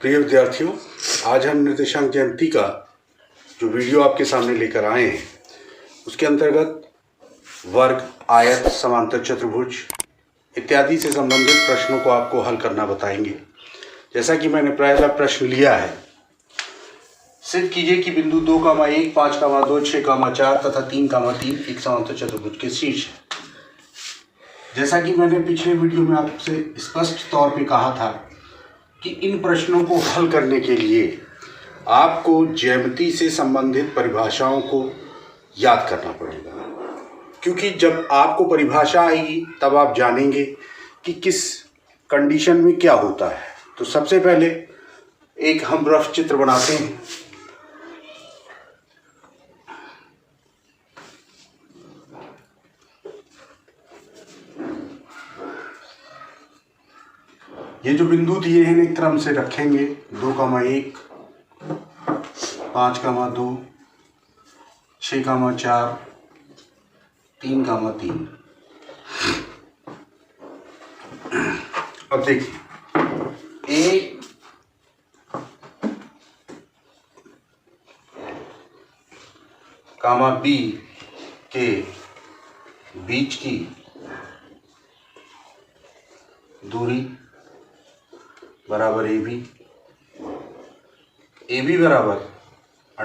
प्रिय विद्यार्थियों, आज हम निर्देशांक ज्यामिति का जो वीडियो आपके सामने लेकर आए हैं उसके अंतर्गत वर्ग, आयत, समांतर चतुर्भुज इत्यादि से संबंधित प्रश्नों को आपको हल करना बताएंगे। जैसा कि मैंने पहला प्रश्न लिया है, सिद्ध कीजिए कि बिंदु 2, 1, 5, 2, 6, 4 तथा 3, 3 एक समांतर चतुर्भुज के शीर्ष है। जैसा कि मैंने पिछले वीडियो में आपसे स्पष्ट तौर पे कहा था कि इन प्रश्नों को हल करने के लिए आपको ज्यामिति से संबंधित परिभाषाओं को याद करना पड़ेगा, क्योंकि जब आपको परिभाषा आएगी तब आप जानेंगे कि किस कंडीशन में क्या होता है। तो सबसे पहले एक हम रफ चित्र बनाते हैं। ये जो बिंदु दिए हैं एक क्रम से रखेंगे। 2, 1, 5, 2, 6, 4, 3, 3। अब देखिए, ए कामा बी के बीच की दूरी बराबर ए बी बराबर √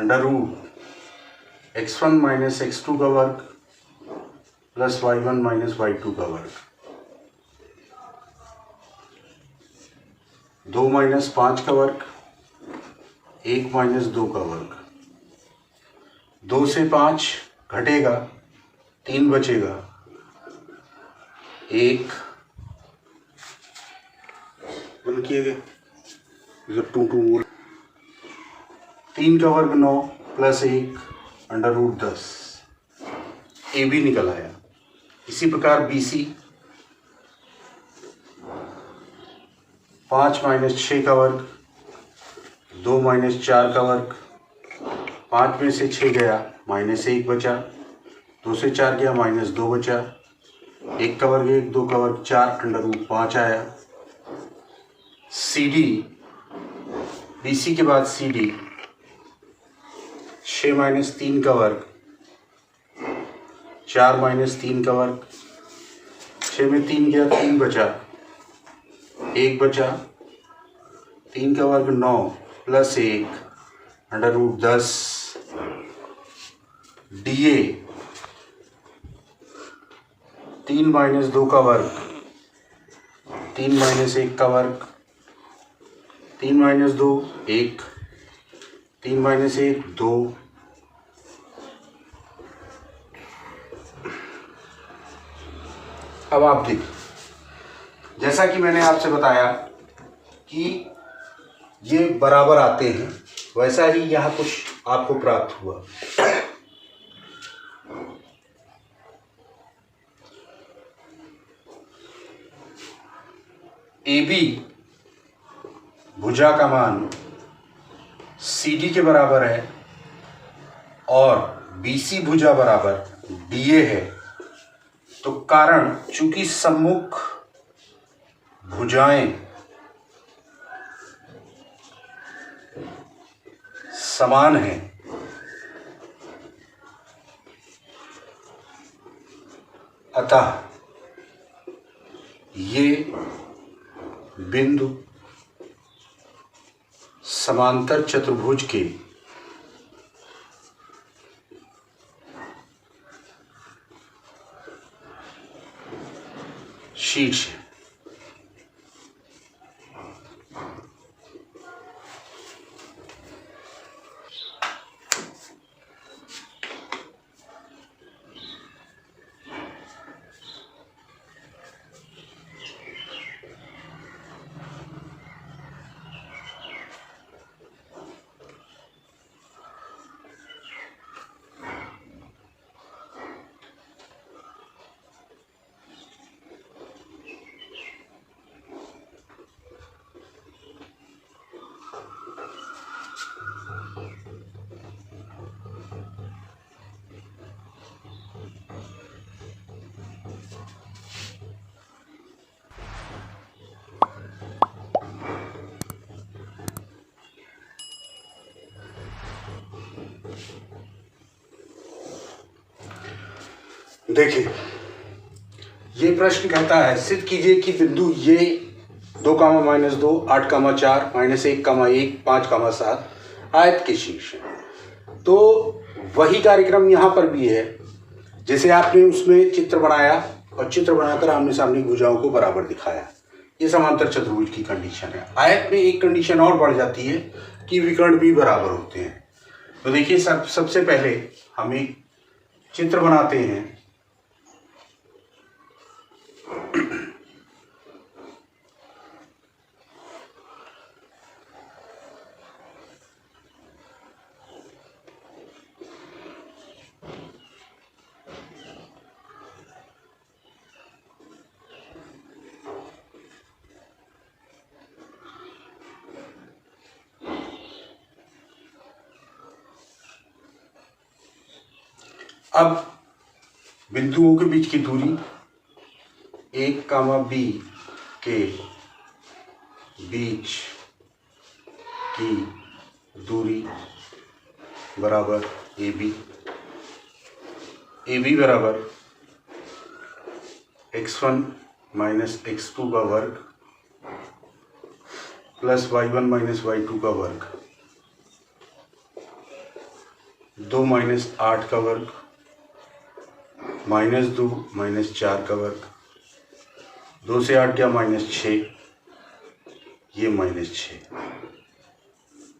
x1 - x2 का वर्ग प्लस y1 - y2 का वर्ग, 2 - 5 का वर्ग, 1 - 2 का वर्ग। 2 से 5 घटेगा, 3 बचेगा, 1 बंद किए गए, 2 3 का वर्ग 9 प्लस 1 √10, ए बी निकल आया। इसी प्रकार बी सी 5 - 6 का वर्ग, 2 - 4 का वर्ग, 5 में से 6 गया, -1 बचा, 2 से 4 गया, -2 बचा, 1 का वर्ग 1, 2 का वर्ग 4 √5 आया। सी डी, बी सी के बाद सी डी 6 - 3 का वर्ग, 4 - 3 का वर्ग, 6 में 3 गया, 3 बचा, 1 बचा, 3 का वर्ग 9 प्लस 1 √10। डी ए 3 - 2 का वर्ग, 3 - 1 का वर्ग, 3 - 2 1, 3 - 1 2, अब आप देखिए, जैसा कि मैंने आपसे बताया कि ये बराबर आते हैं, वैसा ही यहाँ कुछ आपको प्राप्त हुआ। ए बी भुजा का मान सी डी के बराबर है और बी सी भुजा बराबर डी ए है, तो कारण चूंकि सम्मुख भुजाएं समान हैं, अतः ये बिंदु समांतर चतुर्भुज के शीर्ष है। देखिए, ये प्रश्न कहता है सिद्ध कीजिए कि बिंदु ये 2, -2, 8, 4, -1, 1, 5, 7 आयत के शीर्ष है। तो वही कार्यक्रम यहाँ पर भी है, जैसे आपने उसमें चित्र बनाया और चित्र बनाकर आमने सामने भुजाओं को बराबर दिखाया। ये समांतर चतुर्भुज की कंडीशन है। आयत में एक कंडीशन और बढ़ जाती है कि विकर्ण भी बराबर होते हैं। तो देखिए, सबसे पहले हम एक चित्र बनाते हैं। अब बिंदुओं के बीच की दूरी 1, B के बीच की दूरी बराबर AB बराबर x1 - x2 का वर्ग प्लस y1 - y2 का वर्ग, 2 - 8 का वर्ग, -2 - 4 का वर्ग, 2 से 8 गया -6, ये -6,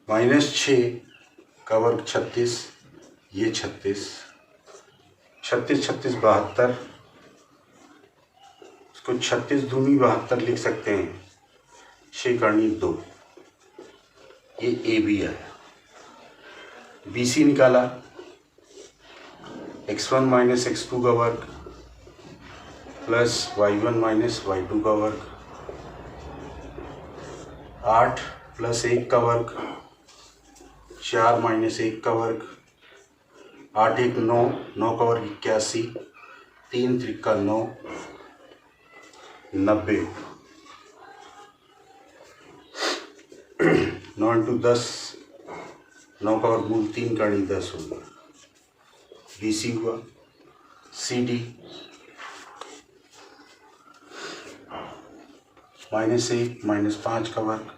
-6 का वर्ग 36, ये 36, 36 36 72, इसको 36 दूनी 72 लिख सकते हैं, 6 कर्णी 2, ये AB आया। BC निकाला, x1 - x2 का वर्ग प्लस y1 - y2 का वर्ग, 8 + 1 का वर्ग, 4 - 1 का वर्ग, 8 1 9, 9 का वर्ग 81, 3 त्रिका 9, 90, 9 × 10, 9 का वर्गमूल 3 कर्णी 10 हो गया। BC हुआ। CD -1 - 5 का वर्ग,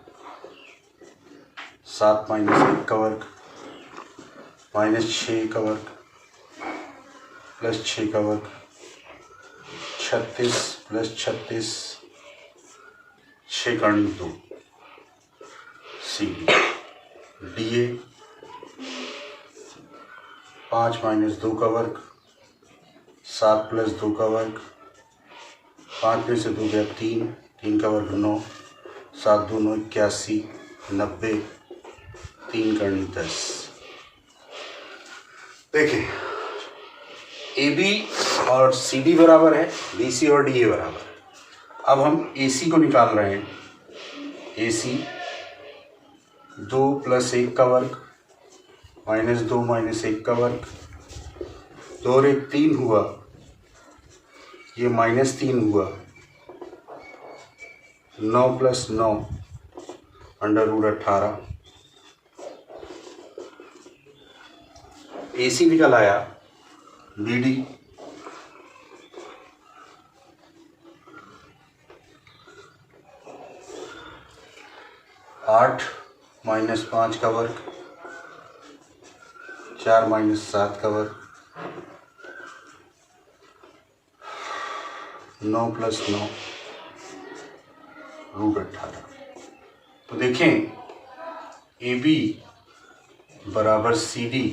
7 - 1 का वर्ग, -6 का वर्ग प्लस 6 का वर्ग, 36 + 36, 6 कर्णी 2, CD DA 5 - 2 का वर्ग, 7 + 2 का वर्ग, 5 में से 2 गया 3, 3 का वर्ग 9, 7 2 9 81, 90, 3 कर्णी 10। देखिए, AB और CD बराबर है, BC और DA बराबर है। अब हम AC को निकाल रहे हैं। AC 2 + 1 का वर्ग, -2 - 1 का वर्ग, 2 और 1 3 हुआ, ये -3 हुआ, 9 + 9 √18। AC निकल आया। BD 8 - 5 का वर्ग, 4 - 7 का वर्ग, 9 + 9 √18। तो देखें, AB बराबर CD,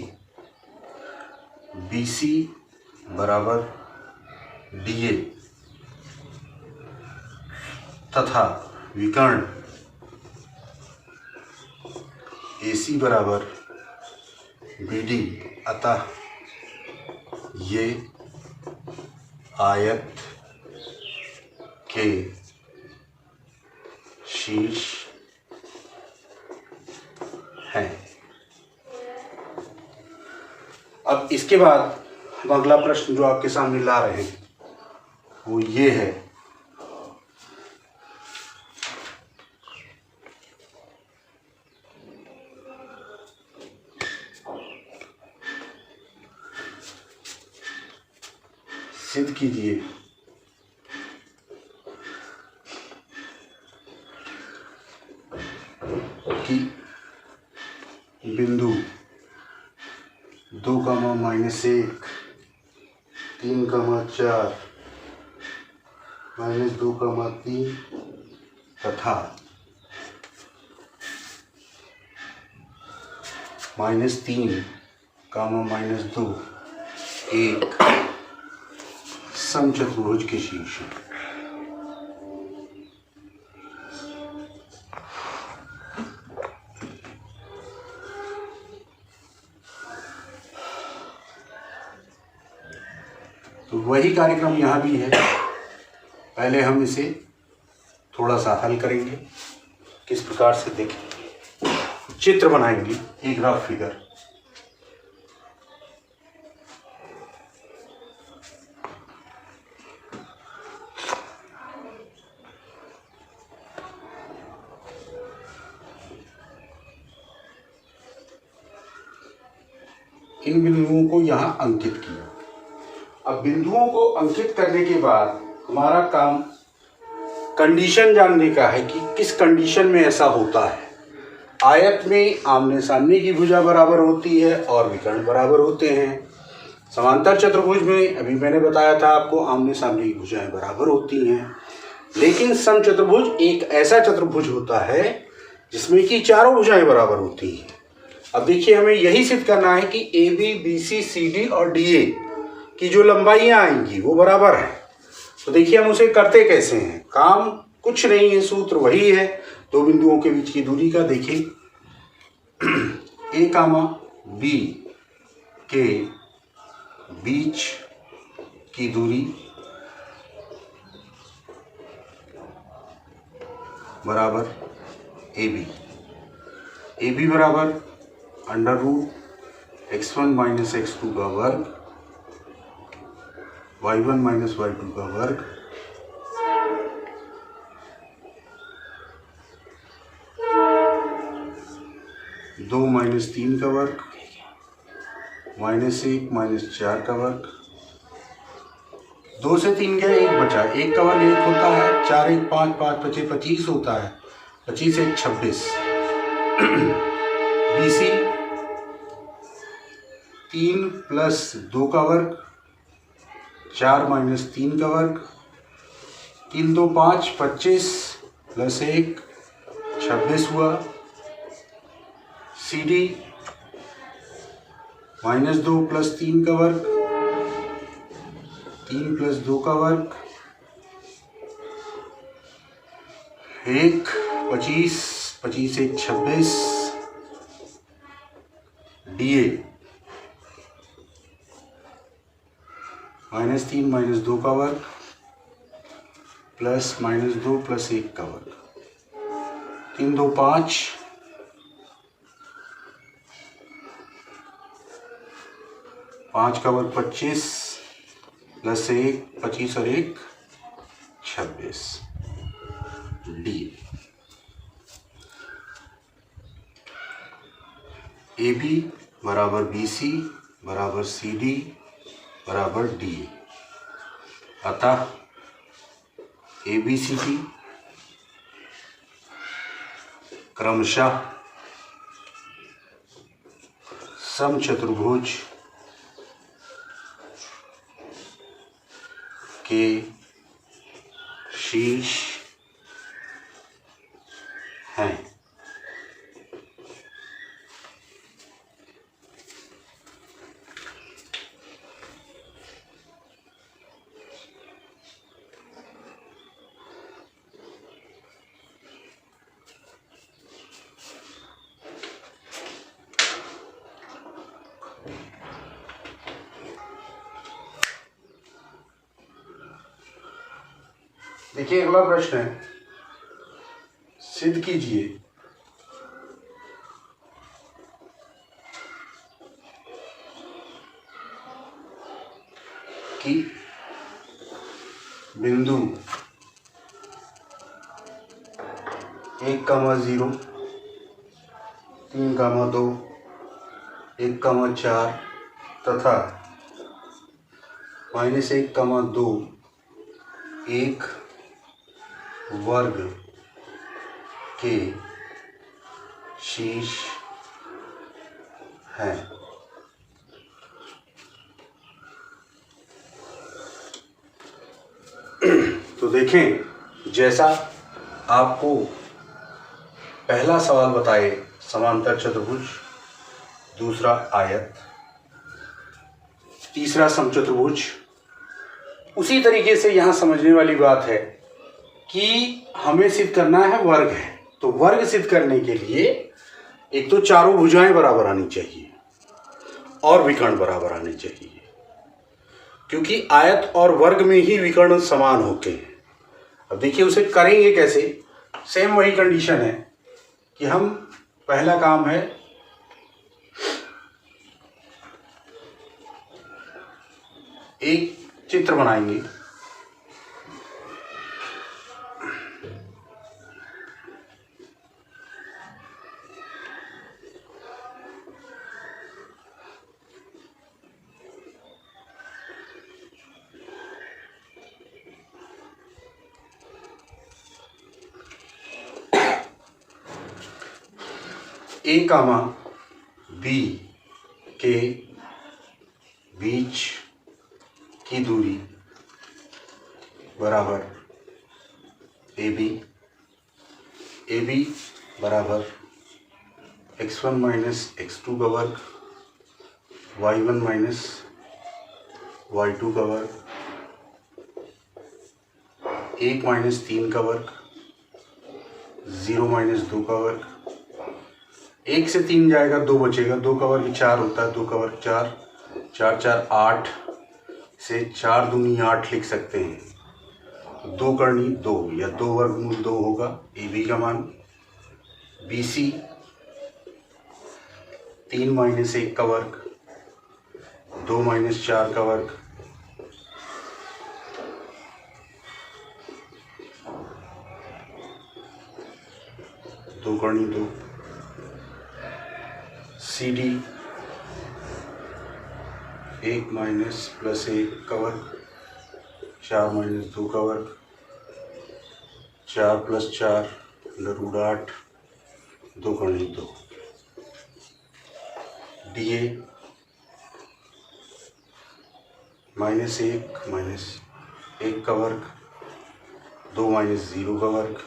BC बराबर DA तथा विकर्ण AC बराबर BD, अतः ये आयत के शीर्ष हैं। अब इसके बाद हम अगला प्रश्न जो आपके सामने ला रहे हैं वो ये है, सिद्ध कीजिए कि बिंदु 2,-1 3,4 -2,3 तथा -3, -2 एक समचतुर्भुज के शीर्ष। तो वही कार्यक्रम यहाँ भी है। पहले हम इसे थोड़ा सा हल करेंगे, किस प्रकार से देखेंगे, चित्र बनाएंगे, एक रफ फिगर। इन बिंदुओं को यहाँ अंकित किया। अब बिंदुओं को अंकित करने के बाद हमारा काम कंडीशन जानने का है कि किस कंडीशन में ऐसा होता है। आयत में आमने सामने की भुजा बराबर होती है और विकर्ण बराबर होते हैं। समांतर चतुर्भुज में अभी मैंने बताया था आपको, आमने सामने की भुजाएं बराबर होती हैं। लेकिन समचतुर्भुज एक ऐसा चतुर्भुज होता है जिसमें कि चारों भुजाएं बराबर होती हैं। अब देखिए, हमें यही सिद्ध करना है कि A B B C C D और डी ए की जो लंबाइयाँ आएंगी वो बराबर है। तो देखिए हम उसे करते कैसे हैं। काम कुछ नहीं है, सूत्र वही है, दो बिंदुओं के बीच की दूरी का। देखिए ए कामा बी के बीच की दूरी बराबर ए बी बराबर √(x1 - x2) का वर्ग y1 - y2 का वर्ग दो -3 का वर्ग -1 - 4 का वर्ग। 2 से 3 गए, 1 बचा। 1 का वर्ग 1 होता है, 4 1 5 5 5 25 होता है, 25 1 26। BC 3 + 2 का वर्ग 4 - 3 का वर्ग, 3 2 5 25 + 1 26 हुआ। CD -2 + 3 का वर्ग 3 + 2 का वर्ग 1 25 25 1 26। DA -3 - 2 का वर्ग प्लस -2 + 1 का वर्ग, 3 2 5 5 का वर्ग 25 + 1 25 और 1 26। डी AB बराबर BC बराबर CD बराबर DA। अतः ABCD क्रमशः समचतुर्भुज के शीर्ष हैं। देखिए अगला प्रश्न है, सिद्ध कीजिए कि बिंदु 1,0 3,2 1,4 तथा -1, 2 एक वर्ग के शीर्ष हैं। तो देखें, जैसा आपको पहला सवाल बताए समांतर चतुर्भुज, दूसरा आयत, तीसरा समचतुर्भुज, उसी तरीके से यहाँ समझने वाली बात है कि हमें सिद्ध करना है वर्ग है। तो वर्ग सिद्ध करने के लिए एक तो चारों भुजाएं बराबर आनी चाहिए और विकर्ण बराबर आने चाहिए, क्योंकि आयत और वर्ग में ही विकर्ण समान होते हैं। अब देखिए उसे करेंगे कैसे। सेम वही कंडीशन है कि हम पहला काम है एक चित्र बनाएंगे। ए कामा बी के बीच की दूरी बराबर ए बी बराबर x1 माइनस x2 का वर्ग, y1 माइनस y2 का वर्ग, 1 माइनस 3 का वर्ग, 0 माइनस 2 का वर्ग। 1 से 3 जाएगा, 2 बचेगा, 2 का वर्ग 4 होता है, 2 का वर्ग 4, 4 4 8 से 4 दूनी 8 लिख सकते हैं। 2 करनी 2 या 2 वर्गमूल 2 होगा ए बी का मान। बी सी 3 माइनस 1 का वर्ग, 2 माइनस 4 का वर्ग, दो करनी 2। सी डी 1 माइनस प्लस 1 का वर्ग, 4 माइनस 2 का वर्ग, 4 प्लस 4 √8, 2 करनी 2। डी ए -1 माइनस 1 का वर्ग, 2 माइनस 0 का वर्ग,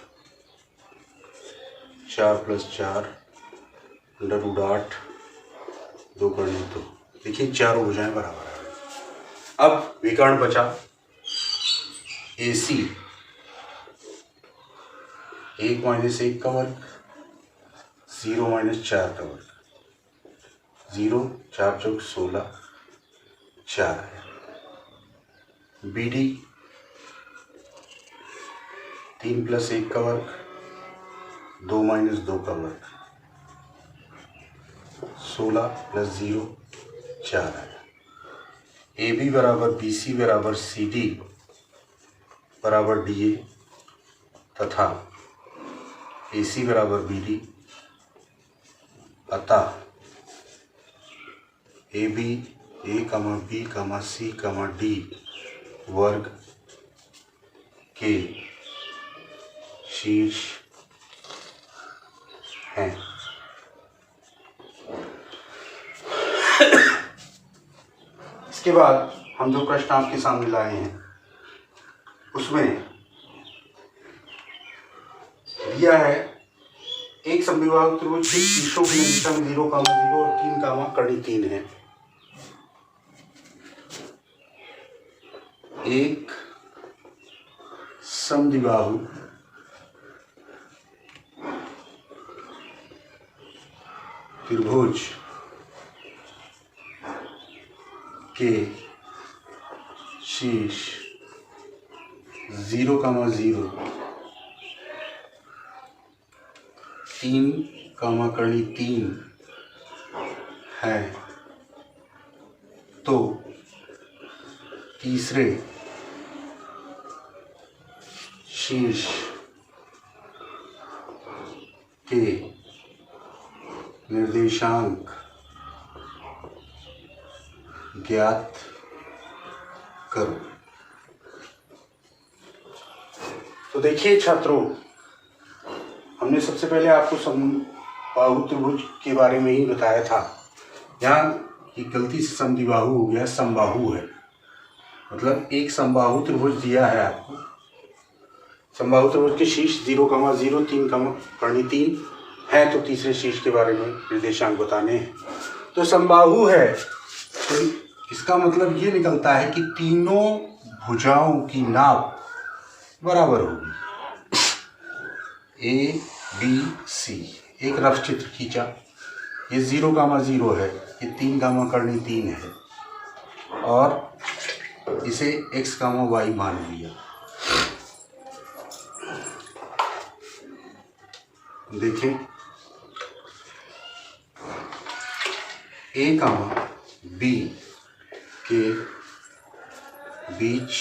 4 प्लस 4 √8, 2 करनी 2। देखिए चारों भुजाएं बराबर है। अब विकर्ण बचा ए सी 1 माइनस 1 का वर्ग, 0 माइनस 4 का वर्ग, 0 4 चौक 16, 4 है। बी डी 3 प्लस 1 का वर्ग, 2 माइनस 2 का वर्ग, 16 प्लस 0 4 है। ए बी बराबर बी सी बराबर सी डी बराबर डी ए तथा ए सी बराबर बी डी, अतः ए बी ए कमा बी कमा सी कमा डी वर्ग के शीर्ष हैं। इसके बाद हम जो प्रश्न आपके सामने लाए हैं उसमें दिया है एक समविबाहु त्रिभुज के शीर्षों की दिशा में 0, 0 और 3, कड़ी 3 है। एक समद्विबाहु त्रिभुज के शीर्ष 0, 0, 3, कड़ी 3 है, तो तीसरे शीर्ष के निर्देशांक ज्ञात करूं। तो देखिए छात्रों, हमने सबसे पहले आपको समबाहु त्रिभुज के बारे में ही बताया था। यहाँ ये गलती से समद्विबाहु हो गया, समबाहु है। मतलब एक समबाहु त्रिभुज दिया है आपको। समबाहु त्रिभुज के शीर्ष 0,0 3, कर्ण 3 है, तो तीसरे शीर्ष के बारे में निर्देशांक बताने हैं। तो समबाहु है तो इसका मतलब ये निकलता है कि तीनों भुजाओं की नाप बराबर होगी। ए बी सी, एक रफ चित्र खींचा, ये 0,0 है, ये 3, कर्ण 3 है, और इसे x, y मान लिया। देखें, a, b के बीच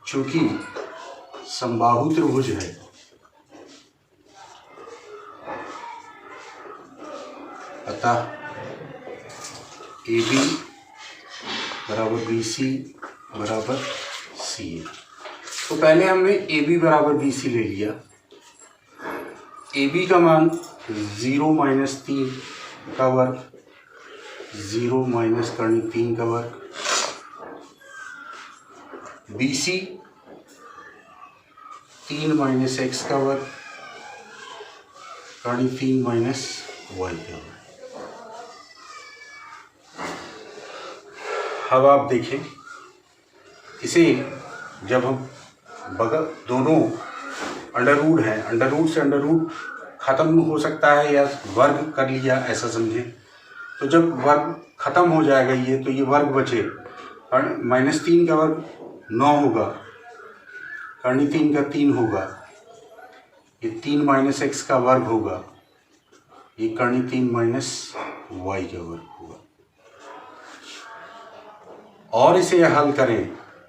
चूंकि समबाहु त्रिभुज है, अतः AB बराबर BC बराबर CA। तो पहले हमने AB बराबर BC ले लिया। AB का मान 0 - 3 का वर्ग, 0 - कर्ण 3 का वर्ग, BC 3 - x का वर्ग, कर्ण 3 - y का वर्ग। अब आप देखें, इसे जब हम बगल दोनों अंडर रूट है, अंडर रूट से अंडर रूट खत्म हो सकता है या वर्ग कर लिया, ऐसा समझें। तो जब वर्ग खत्म हो जाएगा ये, तो ये वर्ग बचे, -3 का वर्ग 9 होगा, कर्ण 3 का 3 होगा, ये 3 - x का वर्ग होगा, ये कर्ण 3 - y का वर्ग होगा। और इसे हल करें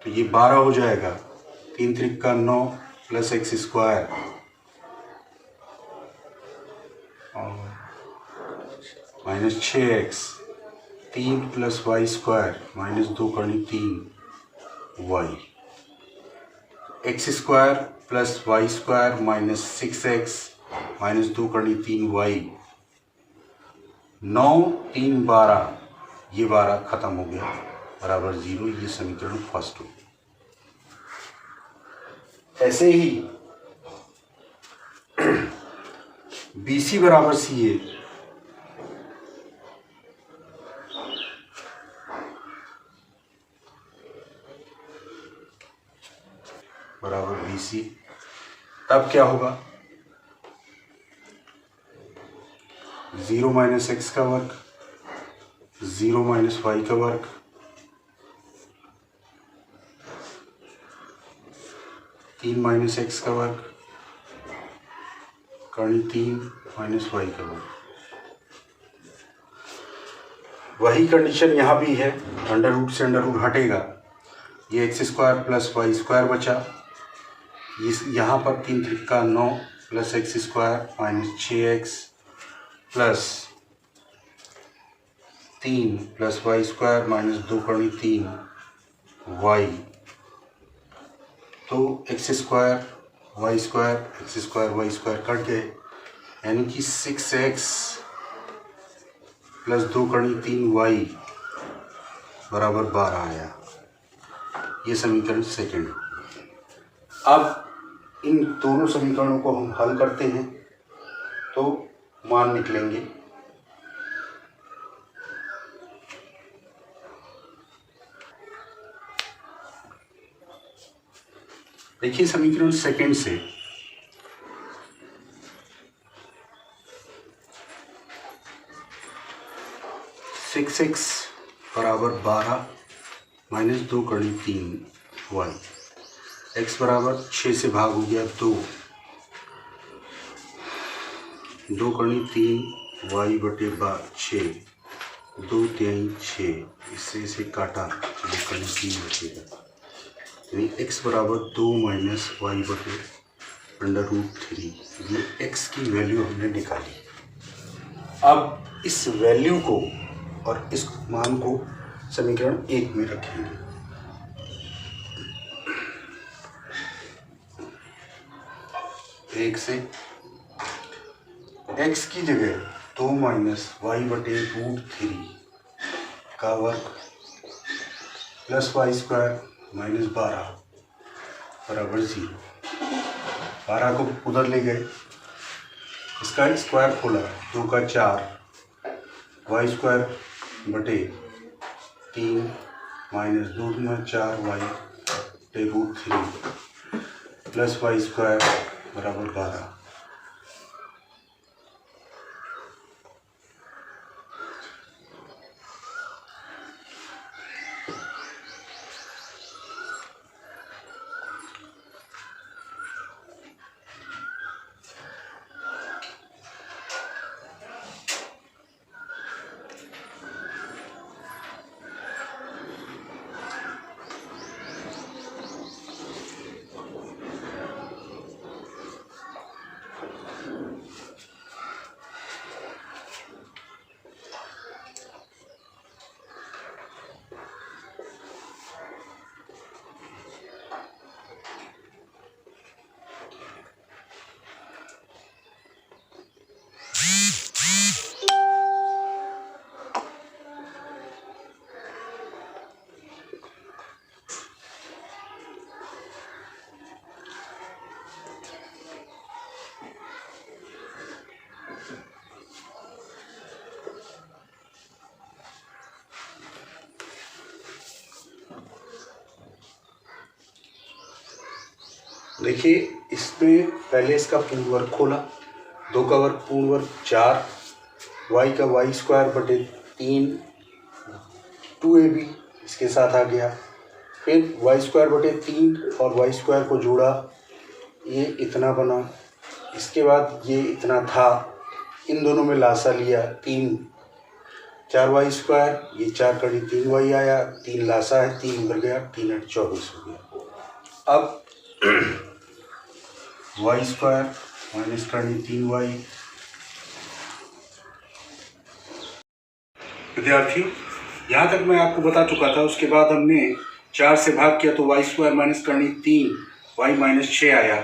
तो ये 12 हो जाएगा, 3 त्रिक 9 + x² और -6x, 3 + y² -2 कर्ण 3 y, x² + y² -6x -2 कर्ण 3 y, 9 3 12, ये 12 खत्म हो गया, बराबर 0। ये समीकरण फर्स्ट हो। ऐसे ही BC बराबर CA बराबर BC, तब क्या होगा? 0 - x का वर्ग, 0 - y का वर्ग, 3 - x का वर्ग, कर्ण 3 - y का वर्ग। वही कंडीशन यहाँ भी है, अंडर रूट से अंडर रूट हटेगा, ये x² + y² बचा, यहाँ पर 3 त्रिक 9 + x² -6x प्लस 3 + y² -2 कर्ण 3 y, तो x² y² x² y² cut गए, यानी कि 6x + 2 कर्ण 3 y बराबर 12 आया। ये समीकरण सेकंड। अब इन दोनों समीकरणों को हम हल करते हैं तो मान निकलेंगे। देखिए समीकरण सेकंड से 6x बराबर 12 -2 कर्ण 3 y, x बराबर 6 से भाग हो गया 2, 2 कर्ण 3 y बटे 6, 2 3 6, इससे इसे काटा, चलिए कर्ण 3 बचेगा, यानी x बराबर 2 - y बटे √3। ये x की वैल्यू हमने निकाली। अब इस वैल्यू को और इस मान को समीकरण 1 में रखेंगे। एक से x की जगह 2 माइनस वाई बटे √3 का वर्ग प्लस वाई स्क्वायर माइनस 12 बराबर 0। 12 को उधर ले गए, इसका स्क्वायर खोला, 2 का 4 वाई स्क्वायर बटे 3 माइनस 2 में 4 वाई बटे √3 प्लस वाई स्क्वायर बराबर 12। देखिए, इसमें पहले इसका पूर्ण वर्ग खोला, 2 का वर्ग पूर्ण वर्ग 4 वाई का वाई स्क्वायर बटे 3 2ab इसके साथ आ गया। फिर वाई स्क्वायर बटे 3 और वाई स्क्वायर को जोड़ा, ये इतना बना। इसके बाद ये इतना था, इन दोनों में लासा लिया, 3 4 वाई स्क्वायर, ये 4 कड़ी 3 वाई आया, 3 लासा है, 3 उधर गया, 3 8 24 हो गया। अब वाई स्क्वायर माइनस कड़ी 3 वाई। विद्यार्थियों, यहाँ तक मैं आपको बता चुका था। उसके बाद हमने 4 से भाग किया तो वाई स्क्वायर माइनस कड़ी 3 वाई माइनस 6 आया।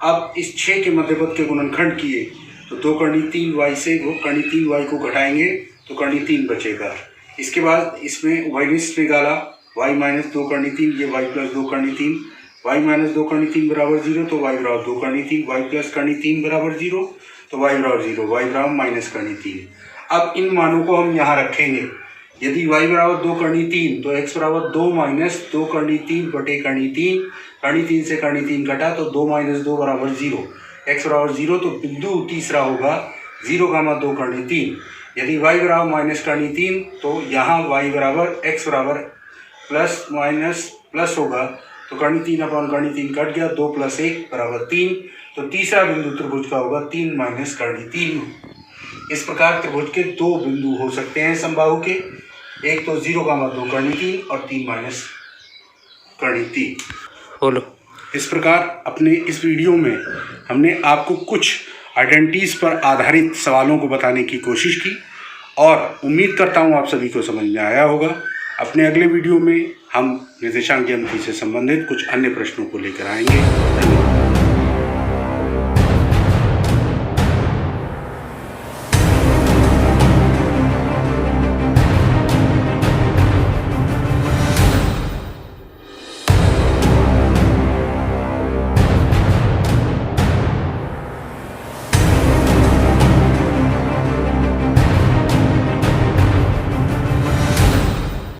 अब इस 6 के मध्यपद के गुणनखंड किए तो 2 कड़ी 3 वाई से वो कड़ी 3 वाई को घटाएंगे तो कड़ी 3 बचेगा। इसके बाद इसमें उभयनिष्ठ निकाला, वाई माइनस 2 कड़ी 3, ये वाई प्लस 2 कड़ी 3, वाई माइनस 2 कड़ी 3 बराबर 0 तो वाई बराबर 2 कड़ी 3, वाई प्लस कड़ी 3 बराबर 0 तो वाई बराबर 0, वाई बराबर माइनस कड़ी 3। अब इन मानों को हम यहाँ रखेंगे। यदि वाई बराबर 2 कड़ी 3 तो x बराबर 2 माइनस 2 कड़ी 3 बटे कड़ी 3, कड़ी 3 से कड़ी 3 कटा तो 2 माइनस 2 बराबर 0, x बराबर 0 तो बिंदु तीसरा होगा 0, 2 कड़ी 3। यदि y बराबर माइनस कड़ी 3 तो यहाँ y बराबर x बराबर प्लस माइनस प्लस होगा तो कड़ी 3 अपॉन कड़ी 3 कट गया, 2 + 1 बराबर 3। तो तीसरा बिंदु त्रिभुज का होगा 3 माइनस कड़ी 3। इस प्रकार त्रिभुज के 2 बिंदु हो सकते हैं समबाहु के, एक तो 0, 2 कड़ी 3 और 3 माइनस कड़ी 3। बोलो। इस प्रकार अपने इस वीडियो में हमने आपको कुछ आइडेंटिटीज पर आधारित सवालों को बताने की कोशिश की और उम्मीद करता हूँ आप सभी को समझ में आया होगा। अपने अगले वीडियो में हम निर्देशांक ज्यामिति से संबंधित कुछ अन्य प्रश्नों को लेकर आएंगे। धन्यवाद।